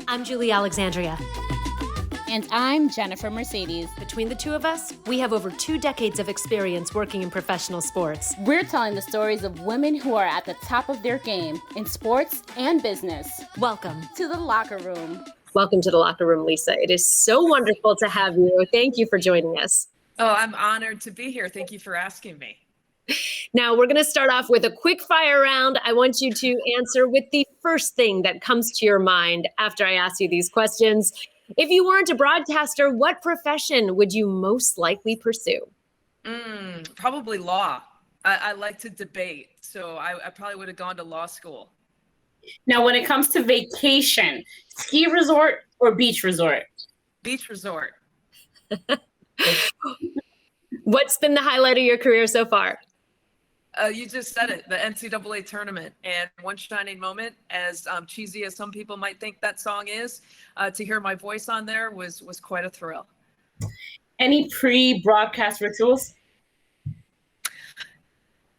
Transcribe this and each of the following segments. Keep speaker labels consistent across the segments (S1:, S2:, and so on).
S1: I'm Julie Alexandria.
S2: And I'm Jennifer Mercedes.
S1: Between the two of us, we have over 2 decades of experience working in professional sports.
S2: We're telling the stories of women who are at the top of their game in sports and business.
S1: Welcome
S2: to the locker room.
S1: Welcome to the locker room, Lisa. It is so wonderful to have you. Thank you for joining us.
S3: Oh, I'm honored to be here. Thank you for asking me.
S1: Now, we're going to start off with a quick fire round. I want you to answer with the first thing that comes to your mind after I ask you these questions. If you weren't a broadcaster, what profession would you most likely pursue?
S3: Probably law. I like to debate, so I probably would have gone to law school.
S4: Now, when it comes to vacation, ski resort or beach resort?
S3: Beach resort.
S1: What's been the highlight of your career so far?
S3: You just said it, the NCAA tournament. And one shining moment, as cheesy as some people might think that song is, to hear my voice on there was quite a thrill.
S4: Any pre-broadcast rituals?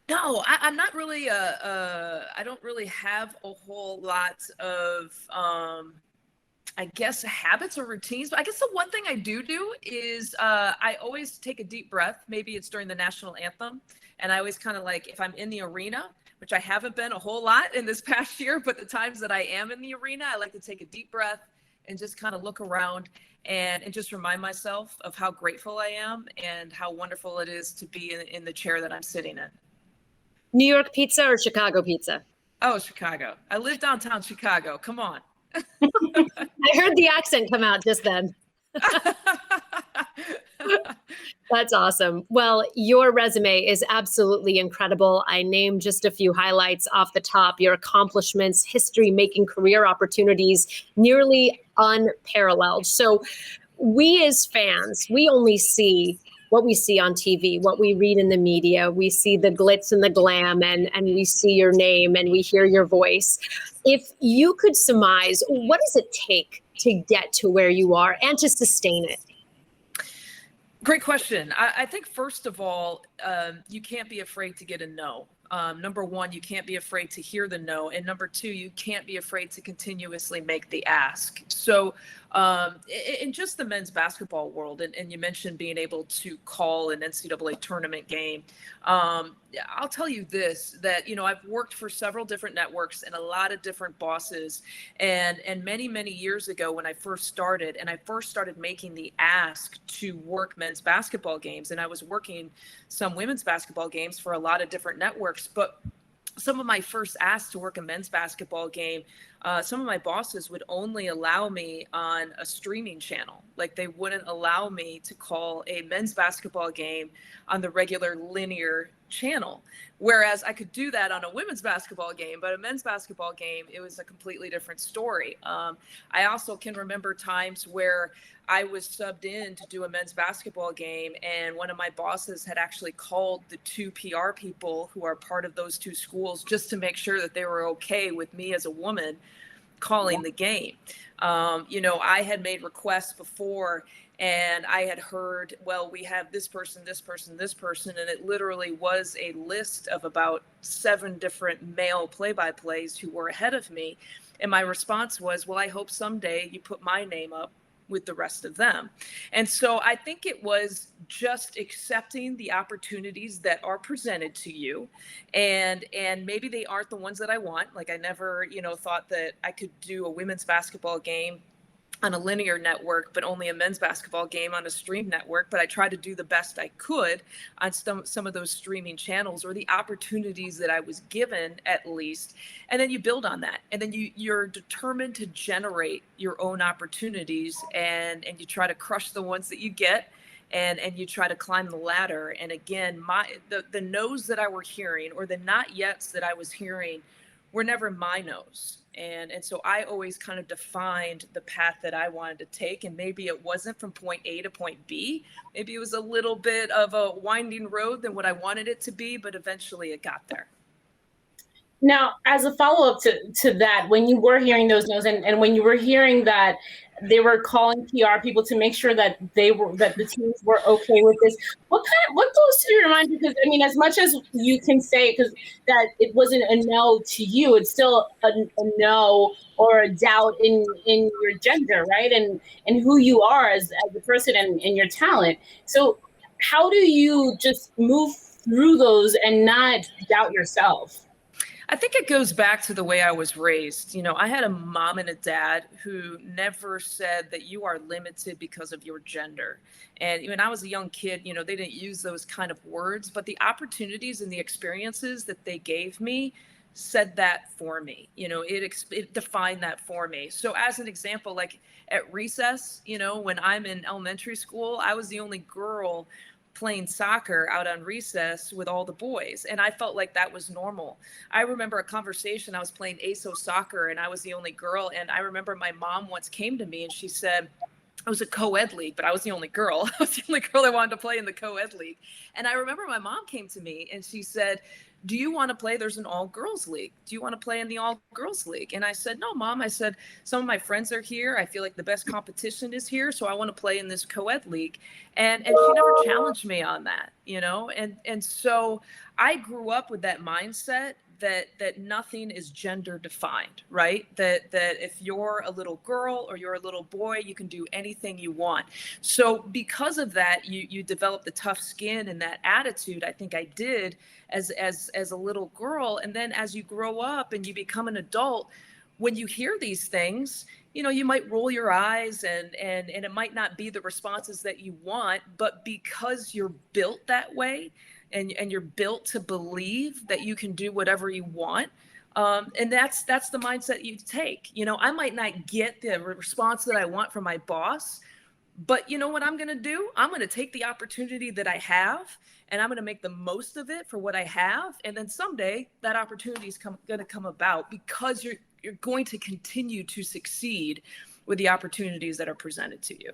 S3: No, I'm not really, I don't really have a whole lot of, I guess, habits or routines. But I guess the one thing I do is I always take a deep breath. Maybe it's during the national anthem. And I always kind of like, if I'm in the arena, which I haven't been a whole lot in this past year, but the times that I am in the arena, I like to take a deep breath and just kind of look around and just remind myself of how grateful I am and how wonderful it is to be in the chair that I'm sitting in.
S1: New York pizza or Chicago pizza?
S3: Oh, Chicago. I live downtown Chicago. Come on.
S1: I heard the accent come out just then. That's awesome. Well, your resume is absolutely incredible. I named just a few highlights off the top. Your accomplishments, history-making career opportunities, nearly unparalleled. So we as fans, we only see what we see on TV, what we read in the media. We see the glitz and the glam, and we see your name and we hear your voice. If you could surmise, what does it take to get to where you are and to sustain it?
S3: Great question. I think, first of all, you can't be afraid to get a no. Number one, you can't be afraid to hear the no. And number two, you can't be afraid to continuously make the ask. So in just the men's basketball world, and you mentioned being able to call an NCAA tournament game, I'll tell you this, that, I've worked for several different networks and a lot of different bosses. And many, many years ago when I first started, making the ask to work men's basketball games, and I was working some women's basketball games for a lot of different networks, but some of my first asks to work a men's basketball game, some of my bosses would only allow me on a streaming channel. Like, they wouldn't allow me to call a men's basketball game on the regular linear channel. Whereas I could do that on a women's basketball game, but a men's basketball game, it was a completely different story. I also can remember times where I was subbed in to do a men's basketball game, and one of my bosses had actually called the 2 PR people who are part of those 2 schools just to make sure that they were okay with me as a woman calling the game. I had made requests before, and I had heard, well, we have this person, this person, this person, and it literally was a list of about 7 different male play-by-plays who were ahead of me. And my response was, well, I hope someday you put my name up with the rest of them. And so I think it was just accepting the opportunities that are presented to you, and maybe they aren't the ones that I want. Like, I never, thought that I could do a women's basketball game on a linear network, but only a men's basketball game on a stream network. But I tried to do the best I could on some of those streaming channels, or the opportunities that I was given, at least. And then you build on that. And then you're determined to generate your own opportunities, and you try to crush the ones that you get, and you try to climb the ladder. And again, the no's that I were hearing, or the not yets that I was hearing, were never my no's. And so I always kind of defined the path that I wanted to take. And maybe it wasn't from point A to point B. Maybe it was a little bit of a winding road than what I wanted it to be, but eventually it got there.
S4: Now, as a follow-up to that, when you were hearing those no's, and when you were hearing that they were calling PR people to make sure that the teams were okay with this. What goes through your mind? Because I mean, as much as you can say, because that it wasn't a no to you, it's still a no or a doubt in your gender, right? And who you are as a person and your talent. So how do you just move through those and not doubt yourself?
S3: I think it goes back to the way I was raised. You know, I had a mom and a dad who never said that you are limited because of your gender. And when I was a young kid, you know, they didn't use those kind of words, but the opportunities and the experiences that they gave me said that for me. You know, it defined that for me. So as an example, like at recess, you know, when I'm in elementary school, I was the only girl playing soccer out on recess with all the boys. And I felt like that was normal. I remember a conversation, I was playing ASO soccer and I was the only girl. And I remember my mom once came to me and she said, it was a co-ed league, but I was the only girl. I was the only girl that wanted to play in the co-ed league. And I remember my mom came to me and she said, do you want to play? There's an all girls league. Do you want to play in the all girls league? And I said, no, Mom. I said, some of my friends are here. I feel like the best competition is here. So I want to play in this co-ed league. And she never challenged me on that, you know? And so I grew up with that mindset that nothing is gender defined, right? That if you're a little girl or you're a little boy, you can do anything you want. So because of that, you develop the tough skin and that attitude. I think I did as a little girl. And then as you grow up and you become an adult, when you hear these things, you know, you might roll your eyes and it might not be the responses that you want, but because you're built that way, and you're built to believe that you can do whatever you want. And that's the mindset you take. You know, I might not get the response that I want from my boss, but you know what I'm going to do? I'm going to take the opportunity that I have and I'm going to make the most of it for what I have. And then someday that opportunity is going to come about because you're going to continue to succeed with the opportunities that are presented to you.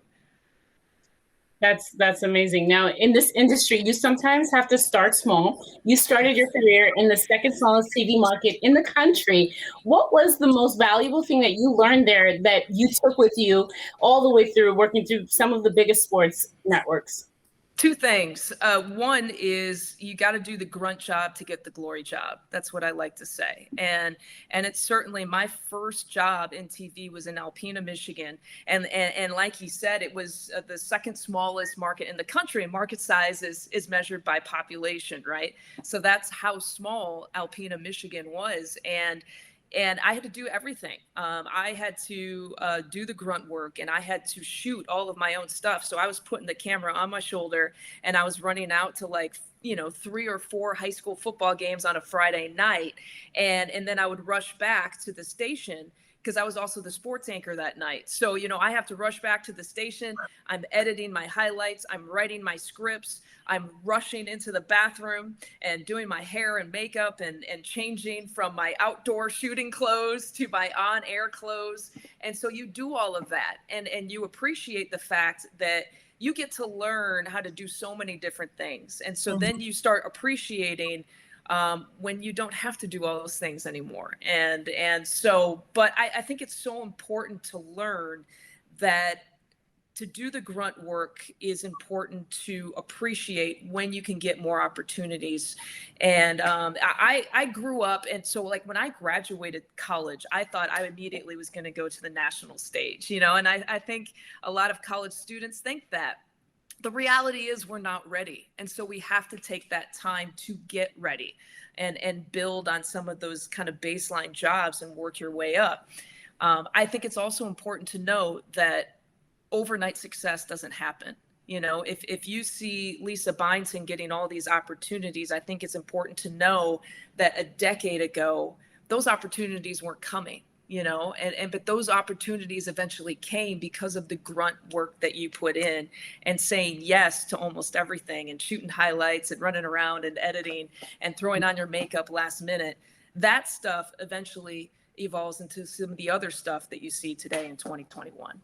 S4: That's amazing. Now, in this industry, you sometimes have to start small. You started your career in the second smallest TV market in the country. What was the most valuable thing that you learned there that you took with you all the way through working through some of the biggest sports networks?
S3: Two things. One is you got to do the grunt job to get the glory job. That's what I like to say. And it's certainly my first job in TV was in Alpena, Michigan. And like he said, it was the second smallest market in the country. And market size is measured by population, right? So that's how small Alpena, Michigan was. And I had to do everything. I had to do the grunt work and I had to shoot all of my own stuff. So I was putting the camera on my shoulder and I was running out to 3 or 4 high school football games on a Friday night. And then I would rush back to the station because I was also the sports anchor that night. So, you know, I have to rush back to the station. I'm editing my highlights. I'm writing my scripts. I'm rushing into the bathroom and doing my hair and makeup and changing from my outdoor shooting clothes to my on-air clothes. And so you do all of that and you appreciate the fact that you get to learn how to do so many different things. And so then you start appreciating when you don't have to do all those things anymore. And so, but I think it's so important to learn that to do the grunt work is important to appreciate when you can get more opportunities. And I grew up, and so like when I graduated college, I thought I immediately was going to go to the national stage, you know, and I think a lot of college students think that. The reality is we're not ready. And so we have to take that time to get ready and build on some of those kind of baseline jobs and work your way up. I think it's also important to know that overnight success doesn't happen. You know, if you see Lisa Byington getting all these opportunities, I think it's important to know that a decade ago, those opportunities weren't coming. You know, but those opportunities eventually came because of the grunt work that you put in and saying yes to almost everything and shooting highlights and running around and editing and throwing on your makeup last minute. That stuff eventually evolves into some of the other stuff that you see today in 2021.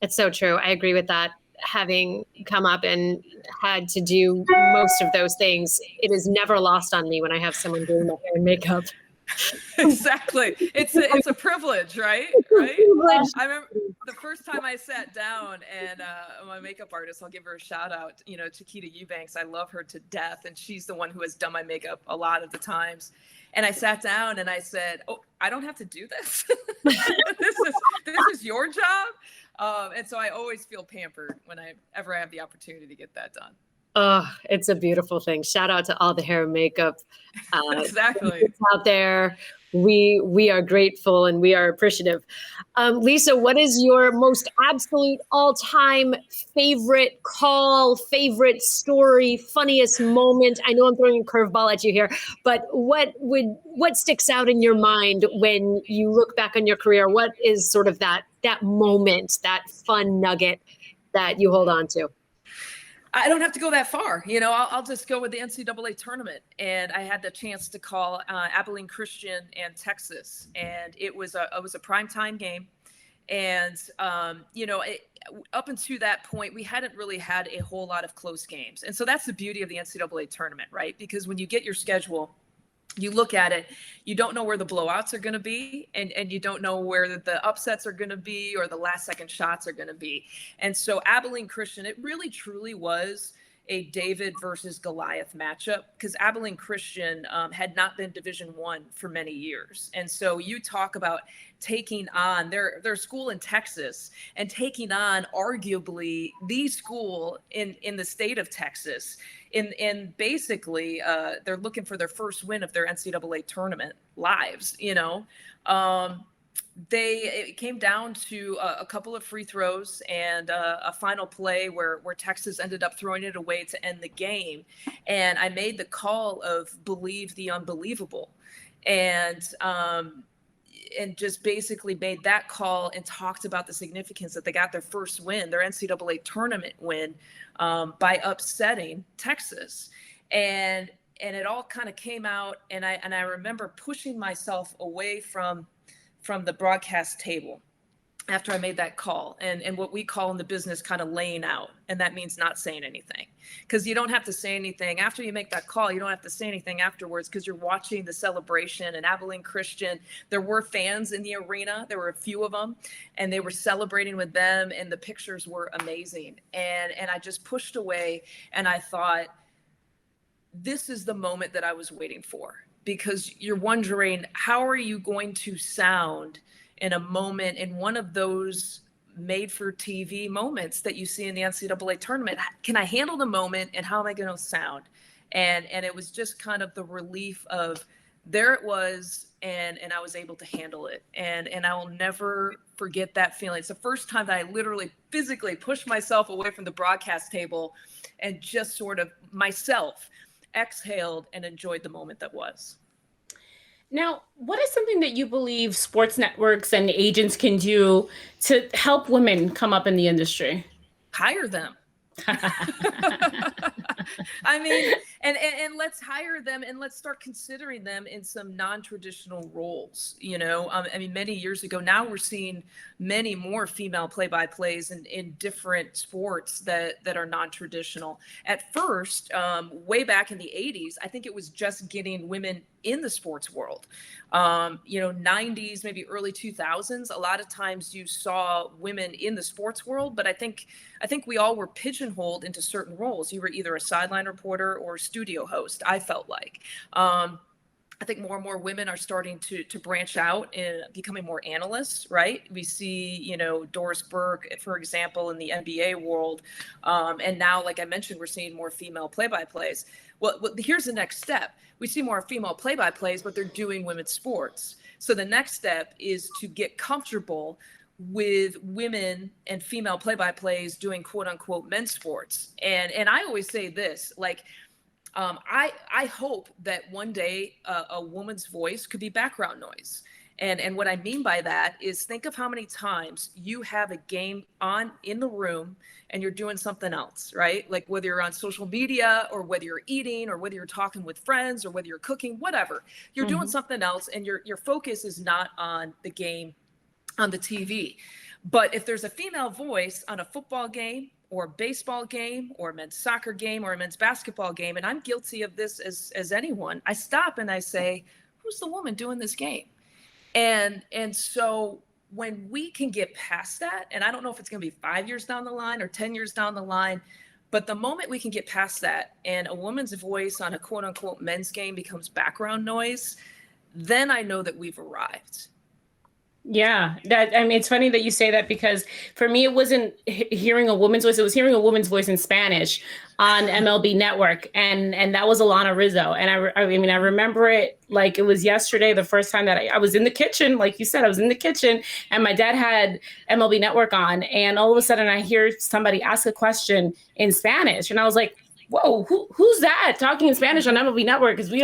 S1: It's so true. I agree with that. Having come up and had to do most of those things, it is never lost on me when I have someone doing my hair and makeup.
S3: Exactly. It's a privilege, right? Right. I remember the first time I sat down and my makeup artist, I'll give her a shout out, Chiquita Eubanks. I love her to death. And she's the one who has done my makeup a lot of the times. And I sat down and I said, "Oh, I don't have to do this. this is your job." And so I always feel pampered when I have the opportunity to get that done.
S1: Oh, it's a beautiful thing. Shout out to all the hair and makeup
S3: Exactly.
S1: out there. We are grateful and we are appreciative. Lisa, what is your most absolute all-time favorite call, favorite story, funniest moment? I know I'm throwing a curveball at you here, but what sticks out in your mind when you look back on your career? What is sort of that moment, that fun nugget that you hold on to?
S3: I don't have to go that far. I'll just go with the NCAA tournament. And I had the chance to call Abilene Christian and Texas. And it was a primetime game. And, up until that point, we hadn't really had a whole lot of close games. And so that's the beauty of the NCAA tournament, right? Because when you get your schedule, you look at it, you don't know where the blowouts are going to be, and you don't know where the upsets are going to be or the last second shots are going to be. And so Abilene Christian, it really truly was a David versus Goliath matchup, because Abilene Christian had not been Division I for many years. And so you talk about taking on their school in Texas and taking on arguably the school in the state of Texas. And basically, they're looking for their first win of their NCAA tournament lives. It came down to a couple of free throws and a final play where Texas ended up throwing it away to end the game. And I made the call of believe the unbelievable, and just basically made that call and talked about the significance that they got their first win, their NCAA tournament win, by upsetting Texas. And it all kind of came out. And I remember pushing myself away from the broadcast table after I made that call, and what we call in the business kind of laying out. And that means not saying anything, because you don't have to say anything after you make that call. You don't have to say anything afterwards, because you're watching the celebration. And Abilene Christian, there were fans in the arena. There were a few of them, and they were celebrating with them, and the pictures were amazing. And I just pushed away, and I thought, this is the moment that I was waiting for. Because you're wondering, how are you going to sound in a moment, in one of those made for TV moments that you see in the NCAA tournament? Can I handle the moment, and how am I going to sound? And it was just kind of the relief of, there it was, and I was able to handle it. And I will never forget that feeling. It's the first time that I literally physically pushed myself away from the broadcast table and just sort of myself exhaled and enjoyed the moment that was.
S2: Now, what is something that you believe sports networks and agents can do to help women come up in the industry?
S3: Hire them. I mean, and let's hire them, and let's start considering them in some non-traditional roles. I mean, many years ago, now we're seeing many more female play-by-plays in different sports that are non-traditional. At first, way back in the 80s, I think it was just getting women in the sports world. 90s, maybe early 2000s, a lot of times you saw women in the sports world, but I think we all were pigeonholed into certain roles. You were either a sideline reporter or a studio host, I felt like. I think more and more women are starting to branch out and becoming more analysts, right? We see, Doris Burke, for example, in the NBA world. And now, like I mentioned, we're seeing more female play-by-plays. Well, here's the next step. We see more female play-by-plays, but they're doing women's sports. So the next step is to get comfortable with women and female play-by-plays doing quote unquote men's sports. And I always say this, like, I hope that one day a woman's voice could be background noise. And what I mean by that is, think of how many times you have a game on in the room and you're doing something else, right? Like whether you're on social media or whether you're eating or whether you're talking with friends or whether you're cooking, whatever, you're doing something else, and your focus is not on the game on the TV. But if there's a female voice on a football game or a baseball game or a men's soccer game or a men's basketball game, and I'm guilty of this as anyone, I stop and I say, who's the woman doing this game? And so when we can get past that, and I don't know if it's going to be 5 years down the line or 10 years down the line, but the moment we can get past that and a woman's voice on a quote unquote men's game becomes background noise, then I know that we've arrived.
S2: Yeah, it's funny that you say that, because for me, it wasn't hearing a woman's voice. It was hearing a woman's voice in Spanish on MLB Network. And that was Alana Rizzo. And I remember it like it was yesterday, the first time that I was in the kitchen. Like you said, I was in the kitchen and my dad had MLB Network on. And all of a sudden I hear somebody ask a question in Spanish. And I was like, whoa, who's that talking in Spanish on MLB Network? Because you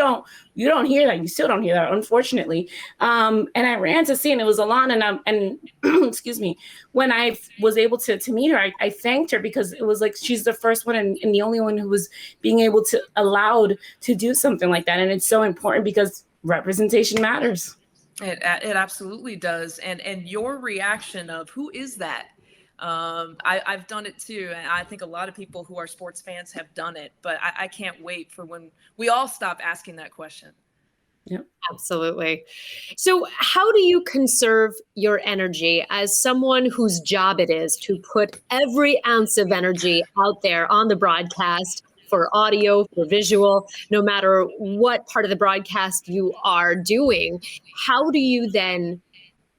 S2: don't hear that. You still don't hear that, unfortunately. And I ran to see, and it was Alana. And excuse me, when I was able to meet her, I thanked her, because it was like she's the first one and the only one who was being able to allowed to do something like that. And it's so important because representation matters.
S3: It absolutely does. And your reaction of who is that? I've done it too. And I think a lot of people who are sports fans have done it, but I can't wait for when we all stop asking that question.
S1: Yep. Absolutely. So how do you conserve your energy as someone whose job it is to put every ounce of energy out there on the broadcast, for audio, for visual, no matter what part of the broadcast you are doing? How do you then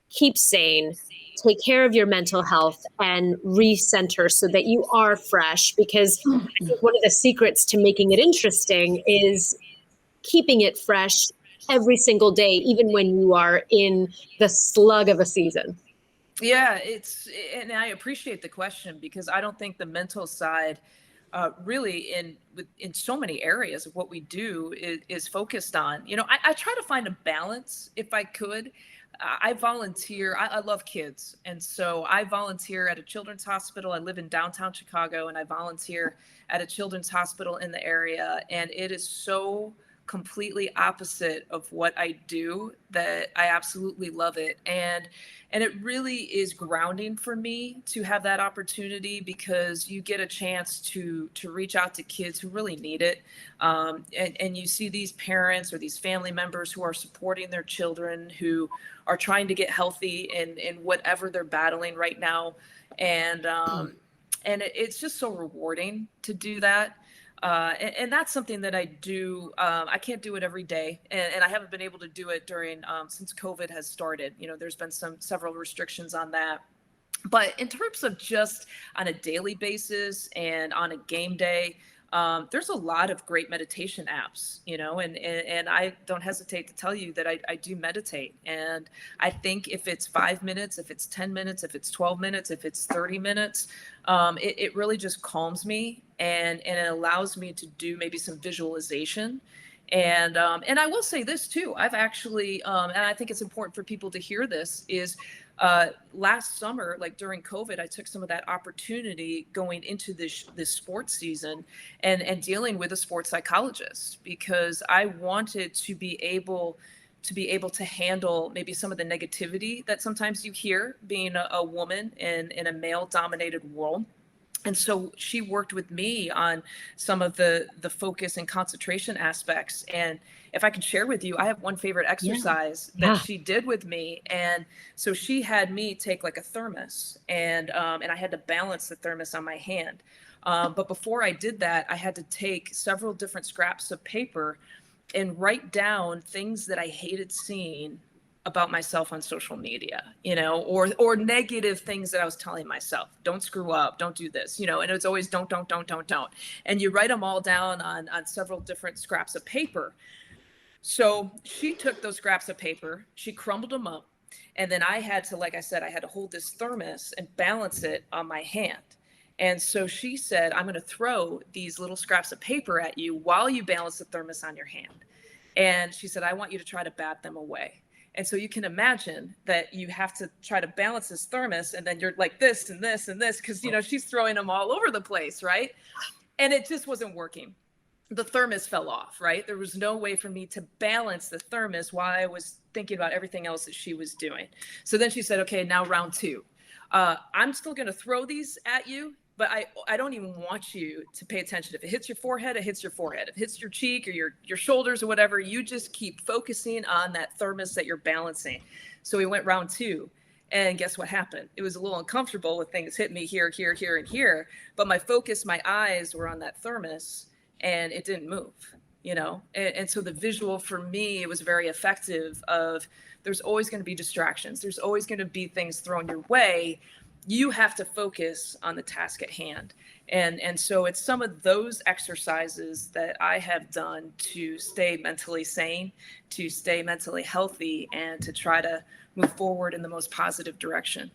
S1: keep sane, take care of your mental health, and recenter so that you are fresh? Because I think one of the secrets to making it interesting is keeping it fresh every single day, even when you are in the slug of a season.
S3: Yeah, and I appreciate the question, because I don't think the mental side really in so many areas of what we do is focused on. I try to find a balance if I could. I volunteer. I love kids. And so I volunteer at a children's hospital. I live in downtown Chicago, and I volunteer at a children's hospital in the area. And it is so completely opposite of what I do that I absolutely love it. And it really is grounding for me to have that opportunity, because you get a chance to reach out to kids who really need it. And you see these parents or these family members who are supporting their children, who are trying to get healthy in whatever they're battling right now. And it's just so rewarding to do that. And that's something that I do. I can't do it every day, and I haven't been able to do it during since COVID has started. There's been several restrictions on that. But in terms of just on a daily basis and on a game day, there's a lot of great meditation apps, and I don't hesitate to tell you that I do meditate. And I think if it's 5 minutes, if it's 10 minutes, if it's 12 minutes, if it's 30 minutes, it really just calms me, and it allows me to do maybe some visualization. And I will say this too. I've actually, and I think it's important for people to hear this, is last summer, like during COVID, I took some of that opportunity going into this sports season and dealing with a sports psychologist, because I wanted to be able to handle maybe some of the negativity that sometimes you hear being a woman in a male dominated world. And so she worked with me on some of the focus and concentration aspects. And if I can share with you, I have one favorite exercise that she did with me. And so she had me take like a thermos, and I had to balance the thermos on my hand. But before I did that, I had to take several different scraps of paper and write down things that I hated seeing about myself on social media, or negative things that I was telling myself. Don't screw up, don't do this, and it's always don't. And you write them all down on several different scraps of paper. So she took those scraps of paper, she crumbled them up, and then I had to, like I said, I had to hold this thermos and balance it on my hand. And so she said, I'm going to throw these little scraps of paper at you while you balance the thermos on your hand. And she said, I want you to try to bat them away. And so you can imagine that you have to try to balance this thermos, and then you're like this and this and this, because, she's throwing them all over the place, right? And it just wasn't working. The thermos fell off, right? There was no way for me to balance the thermos while I was thinking about everything else that she was doing. So then she said, okay, now round two. I'm still going to throw these at you, but I don't even want you to pay attention. If it hits your forehead, it hits your forehead. If it hits your cheek or your shoulders or whatever, you just keep focusing on that thermos that you're balancing. So we went round 2. And guess what happened? It was a little uncomfortable with things hitting me here, here, here, and here. But my focus, my eyes were on that thermos, and it didn't move, you know? And so the visual for me, it was very effective of there's always going to be distractions. There's always going to be things thrown your way. You have to focus on the task at hand. And so it's some of those exercises that I have done to stay mentally sane, to stay mentally healthy, and to try to move forward in the most positive direction.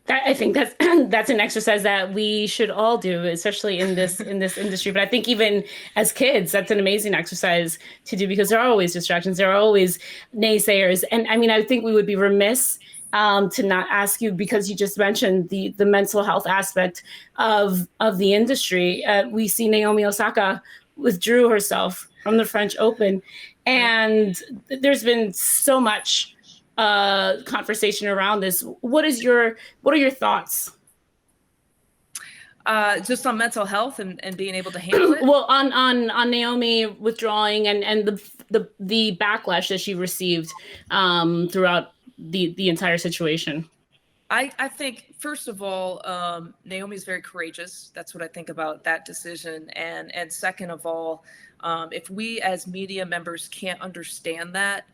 S2: I think that's that's an exercise that we should all do, especially in this industry. But I think even as kids, that's an amazing exercise to do, because there are always distractions, there are always naysayers, and I mean, I think we would be remiss to not ask you, because you just mentioned the mental health aspect of the industry. We see Naomi Osaka withdrew herself from the French Open, and there's been so much conversation around this. What are your thoughts?
S3: Just on mental health and being able to handle it?
S2: Well, on Naomi withdrawing and the backlash that she received throughout the entire situation.
S3: I think, first of all, Naomi's very courageous. That's what I think about that decision. And second of all, if we as media members can't understand that,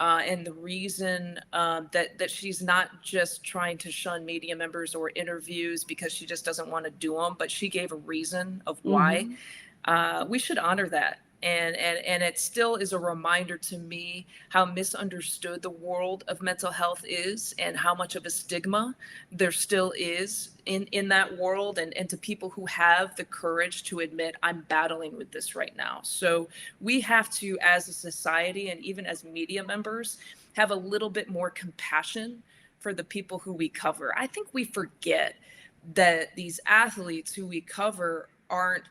S3: and the reason that she's not just trying to shun media members or interviews because she just doesn't want to do them, but she gave a reason of why, we should honor that. And it still is a reminder to me how misunderstood the world of mental health is, and how much of a stigma there still is in that world, and to people who have the courage to admit, I'm battling with this right now. So we have to, as a society and even as media members, have a little bit more compassion for the people who we cover. I think we forget that these athletes who we cover aren't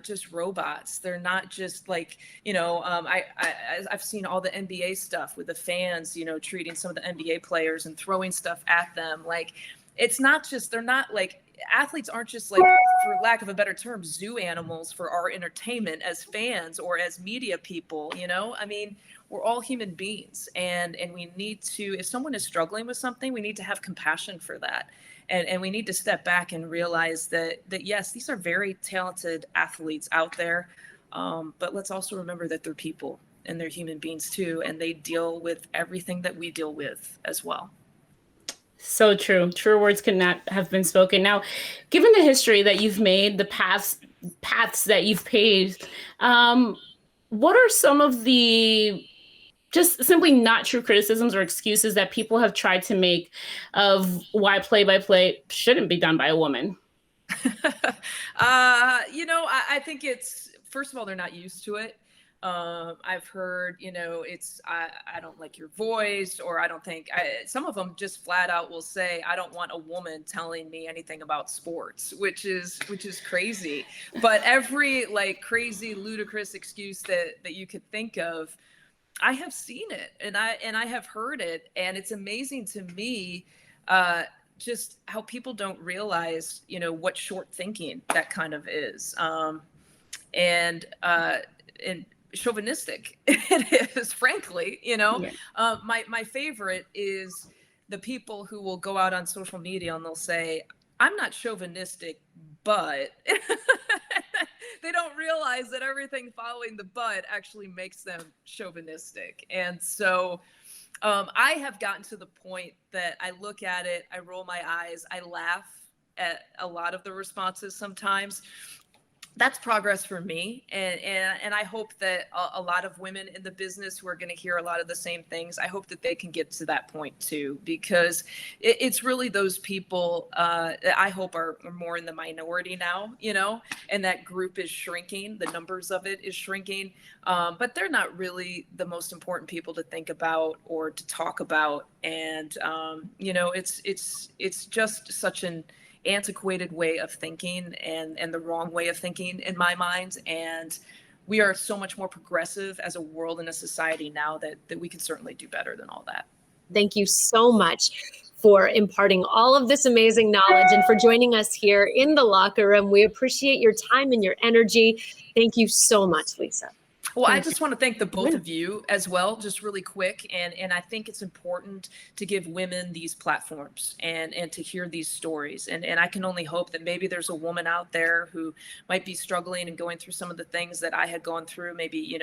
S3: just robots. They're not just like, you know, I've seen all the NBA stuff with the fans, you know, treating some of the NBA players and throwing stuff at them. Like, it's not just, they're not like, athletes aren't just like, for lack of a better term, zoo animals for our entertainment as fans or as media people, you know? I mean, we're all human beings, and we need to, if someone is struggling with something, we need to have compassion for that. And we need to step back and realize that yes, these are very talented athletes out there, but let's also remember that they're people and they're human beings too, and they deal with everything that we deal with as well.
S2: So true. Truer words could not have been spoken. Now, given the history that you've made, the paths that you've paved, what are some of the just simply not true criticisms or excuses that people have tried to make of why play-by-play shouldn't be done by a woman?
S3: You know, I think it's, first of all, they're not used to it. I've heard, you know, it's, I don't like your voice, or I don't think, some of them just flat out will say, I don't want a woman telling me anything about sports, which is crazy. But every like crazy, ludicrous excuse that you could think of, I have seen it, and I have heard it, and it's amazing to me, just how people don't realize, you know, what short thinking that kind of is, and chauvinistic it is, frankly, you know. Yeah. My favorite is the people who will go out on social media and they'll say, I'm not chauvinistic, but they don't realize that everything following the but actually makes them chauvinistic. And so I have gotten to the point that I look at it, I roll my eyes, I laugh at a lot of the responses sometimes. That's progress for me. And I hope that a lot of women in the business who are going to hear a lot of the same things, I hope that they can get to that point too, because it's really those people that I hope are more in the minority now, you know, and that group is shrinking. The numbers of it is shrinking, but they're not really the most important people to think about or to talk about. And, you know, it's just such an antiquated way of thinking and the wrong way of thinking in my mind. And we are so much more progressive as a world and a society now that we can certainly do better than all that.
S1: Thank you so much. for imparting all of this amazing knowledge and for joining us here in the locker room. We appreciate your time and your energy. Thank you so much, Lisa.
S3: Well, I just want to thank the both of you as well, just really quick. And I think it's important to give women these platforms and to hear these stories. And I can only hope that maybe there's a woman out there who might be struggling and going through some of the things that I had gone through maybe,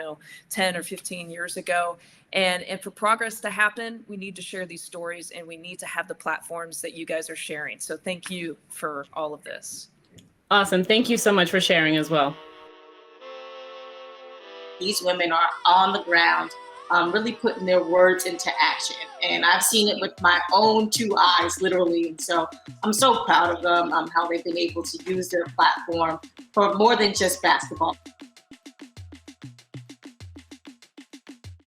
S3: 10 or 15 years ago. And for progress to happen, we need to share these stories and we need to have the platforms that you guys are sharing. So thank you for all of this.
S2: Awesome. Thank you so much for sharing as well.
S5: These women are on the ground, really putting their words into action. And I've seen it with my own two eyes, literally. And so I'm so proud of them, how they've been able to use their platform for more than just basketball.